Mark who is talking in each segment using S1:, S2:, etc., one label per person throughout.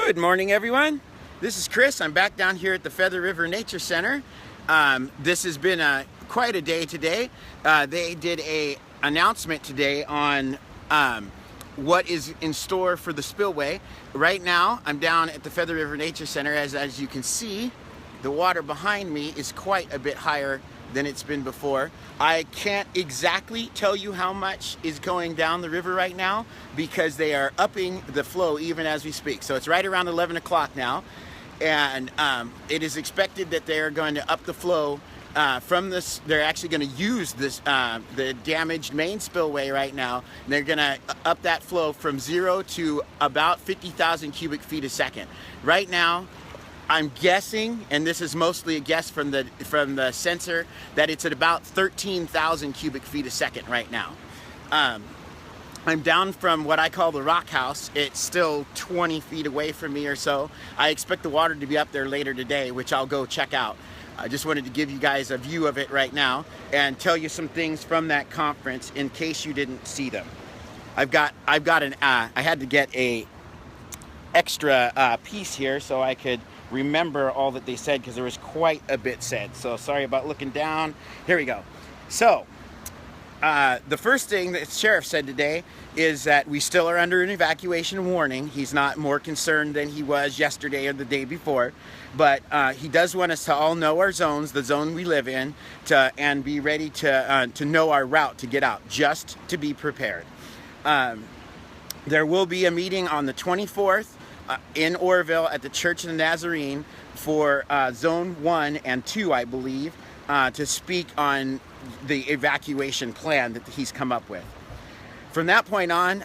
S1: Good morning, everyone. This is Chris. I'm back down here at the Feather River Nature Center. This has been quite a day today. They did an announcement today on what is in store for the spillway. Right now, I'm down at the Feather River Nature Center. As you can see, the water behind me is quite a bit higher than it's been before. I can't exactly tell you how much is going down the river right now because they are upping the flow even as we speak. So it's right around 11 o'clock now, and it is expected that they are going to up the flow from this. They're actually going to use this the damaged main spillway right now. And they're going to up that flow from 0 to about 50,000 cubic feet a second. Right now, I'm guessing, and this is mostly a guess from the sensor, that it's at about 13,000 cubic feet a second right now. I'm down from what I call the rock house. It's still 20 feet away from me or so. I expect the water to be up there later today, which I'll go check out. I just wanted to give you guys a view of it right now and tell you some things from that conference in case you didn't see them. I had to get a extra piece here so I could remember all that they said because there was quite a bit said. So sorry about looking down. Here we go. So the first thing that the sheriff said today is that we still are under an evacuation warning. He's not more concerned than he was yesterday or the day before, but he does want us to all know our zones, the zone we live in, and be ready to know our route to get out, just to be prepared. There will be a meeting on the 24th in Oroville at the Church of the Nazarene for Zone 1 and 2, I believe, to speak on the evacuation plan that he's come up with. From that point on,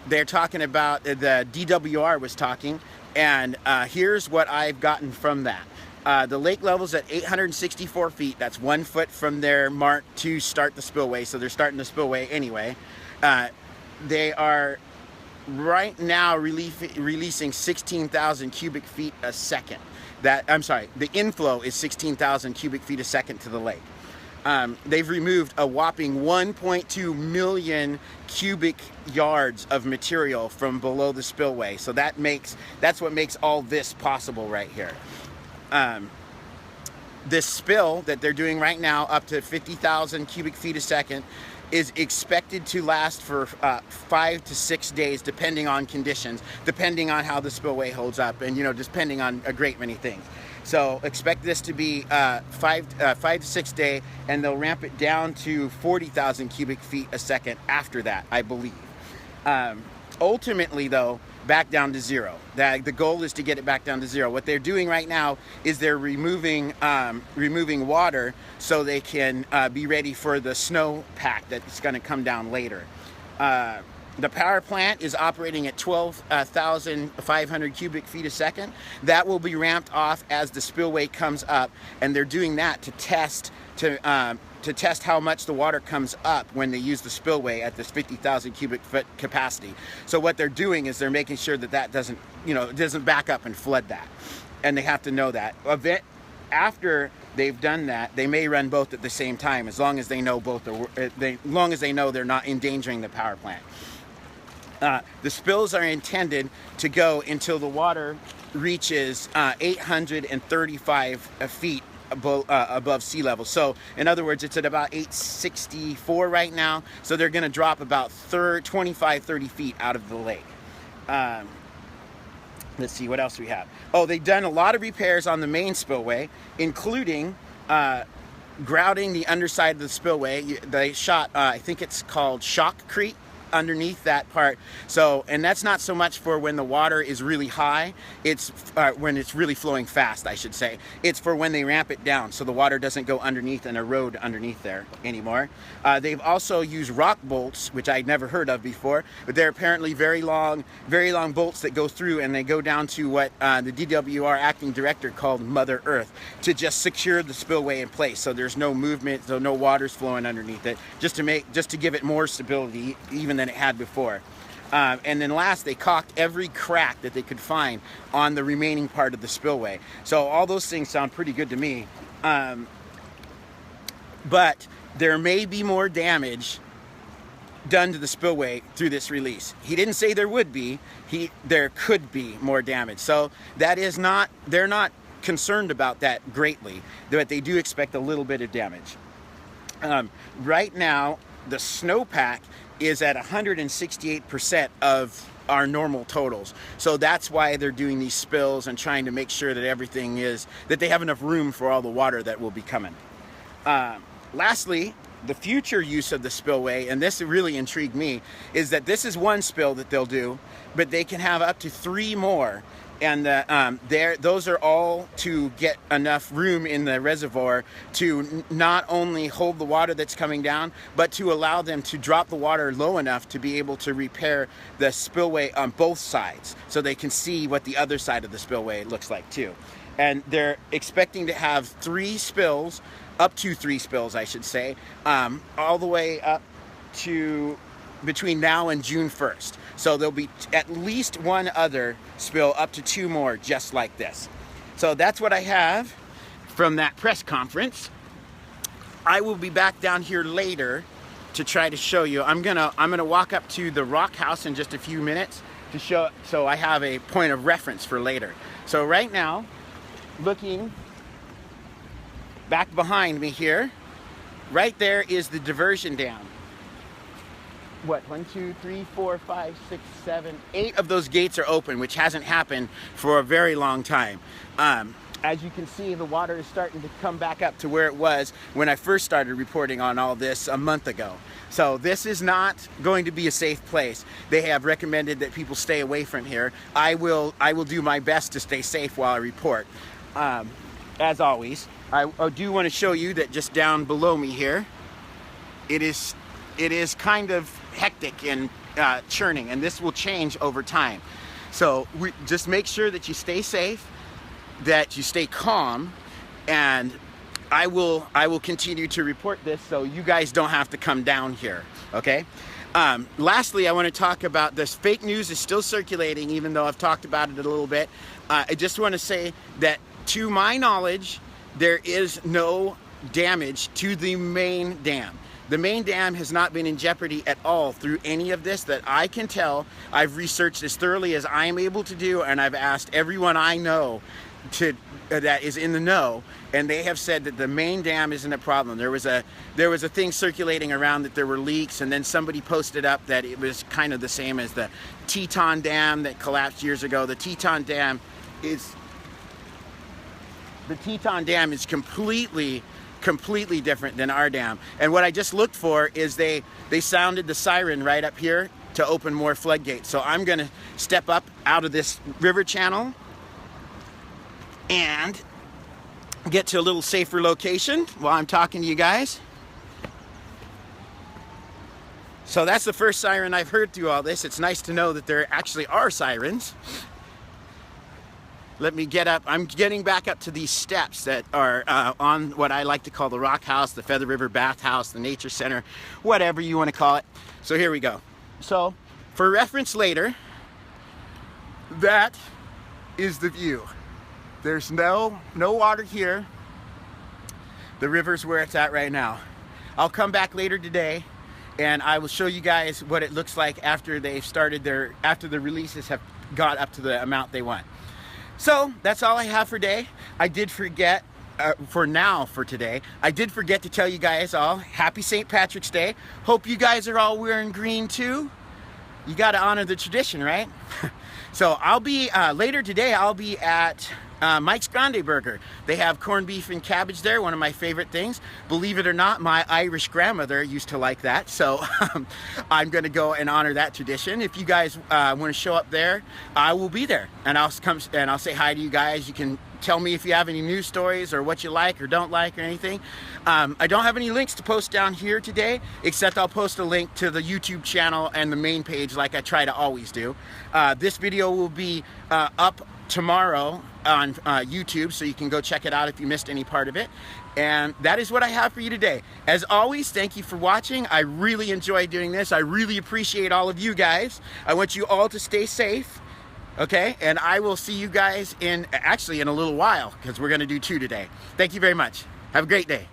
S1: they're talking about, the DWR was talking, and here's what I've gotten from that. The lake level's at 864 feet. That's 1 foot from their mark to start the spillway, so they're starting the spillway anyway. They are right now releasing 16,000 cubic feet a second. The inflow is 16,000 cubic feet a second to the lake. They've removed a whopping 1.2 million cubic yards of material from below the spillway. So that's what makes all this possible right here. This spill that they're doing right now, up to 50,000 cubic feet a second, is expected to last for 5 to 6 days, depending on conditions, depending on how the spillway holds up, and depending on a great many things. So expect this to be 5 to 6 day, and they'll ramp it down to 40,000 cubic feet a second after that, I believe. Ultimately, though, back down to zero. The goal is to get it back down to zero. What they're doing right now is they're removing water so they can be ready for the snow pack that's going to come down later. The power plant is operating at 12,500 cubic feet a second. That will be ramped off as the spillway comes up, and they're doing that to test how much the water comes up when they use the spillway at this 50,000 cubic foot capacity. So what they're doing is they're making sure that doesn't back up and flood that, and they have to know that. After they've done that, they may run both at the same time, as long as they know they're not endangering the power plant. The spills are intended to go until the water reaches 835 feet above sea level. So in other words, it's at about 864 right now. So they're going to drop about 25-30 feet out of the lake. Let's see what else we have. Oh, they've done a lot of repairs on the main spillway, including grouting the underside of the spillway. They shot, I think it's called shotcrete, underneath that part. So, and that's not so much for when the water is really high, it's when it's really flowing fast, I should say. It's for when they ramp it down so the water doesn't go underneath and erode underneath there anymore. They've also used rock bolts, which I'd never heard of before, but they're apparently very long bolts that go through, and they go down to what the DWR acting director called Mother Earth, to just secure the spillway in place so there's no movement, so no water's flowing underneath it, just to give it more stability even than it had before. And then last, they caulked every crack that they could find on the remaining part of the spillway. So all those things sound pretty good to me. But there may be more damage done to the spillway through this release. He didn't say there would be, there could be more damage. So that is not, they're not concerned about that greatly, but they do expect a little bit of damage. Right now, the snowpack is at 168% of our normal totals. So that's why they're doing these spills and trying to make sure that everything is, that they have enough room for all the water that will be coming. Lastly, the future use of the spillway, and this really intrigued me, is that this is one spill that they'll do, but they can have up to 3 more. And those are all to get enough room in the reservoir to not only hold the water that's coming down, but to allow them to drop the water low enough to be able to repair the spillway on both sides, so they can see what the other side of the spillway looks like too. And they're expecting to have 3 spills, up to 3 spills, I should say, all the way up to between now and June 1st. So there'll be at least 1 other spill, up to 2 more just like this. So that's what I have from that press conference. I will be back down here later to try to show you. I'm gonna walk up to the rock house in just a few minutes to show, so I have a point of reference for later. So right now, looking back behind me here, right there is the diversion dam. What, 1, 2, 3, 4, 5, 6, 7, 8 of those gates are open, which hasn't happened for a very long time. As you can see, the water is starting to come back up to where it was when I first started reporting on all this a month ago. So this is not going to be a safe place. They have recommended that people stay away from here. I will do my best to stay safe while I report. As always, I do want to show you that just down below me here, it is kind of hectic and churning, and this will change over time. So just make sure that you stay safe, that you stay calm, and I will continue to report this so you guys don't have to come down here, okay? Lastly, I want to talk about this. Fake news is still circulating, even though I've talked about it a little bit. I just want to say that, to my knowledge, there is no damage to the main dam. The main dam has not been in jeopardy at all through any of this that I can tell. I've researched as thoroughly as I am able to do, and I've asked everyone I know that is in the know, and they have said that the main dam isn't a problem. There was a thing circulating around that there were leaks, and then somebody posted up that it was kind of the same as the Teton Dam that collapsed years ago. The Teton Dam is completely different than our dam. And what I just looked for is they sounded the siren right up here to open more floodgates. So I'm gonna step up out of this river channel and get to a little safer location while I'm talking to you guys. So that's the first siren I've heard through all this. It's nice to know that there actually are sirens. Let me get up. I'm getting back up to these steps that are on what I like to call the Rock House, the Feather River Bath House, the Nature Center, whatever you want to call it. So here we go. So for reference later, that is the view. There's no water here. The river's where it's at right now. I'll come back later today and I will show you guys what it looks like after they've started after the releases have got up to the amount they want. So that's all I have for today. I did forget, for today, I did forget to tell you guys all, happy St. Patrick's Day. Hope you guys are all wearing green too. You got to honor the tradition, right? So I'll be, later today, I'll be at Mike's Grande Burger. They have corned beef and cabbage there, one of my favorite things. Believe it or not, my Irish grandmother used to like that, so I'm gonna go and honor that tradition. If you guys want to show up there, I will be there, and I'll come and I'll say hi to you guys. You can tell me if you have any news stories or what you like or don't like or anything. I don't have any links to post down here today, except I'll post a link to the YouTube channel and the main page like I try to always do. This video will be up tomorrow on YouTube, so you can go check it out if you missed any part of it. And that is what I have for you today. As always, thank you for watching. I really enjoy doing this. I really appreciate all of you guys. I want you all to stay safe, okay? And I will see you guys in a little while, because we're going to do 2 today. Thank you very much. Have a great day.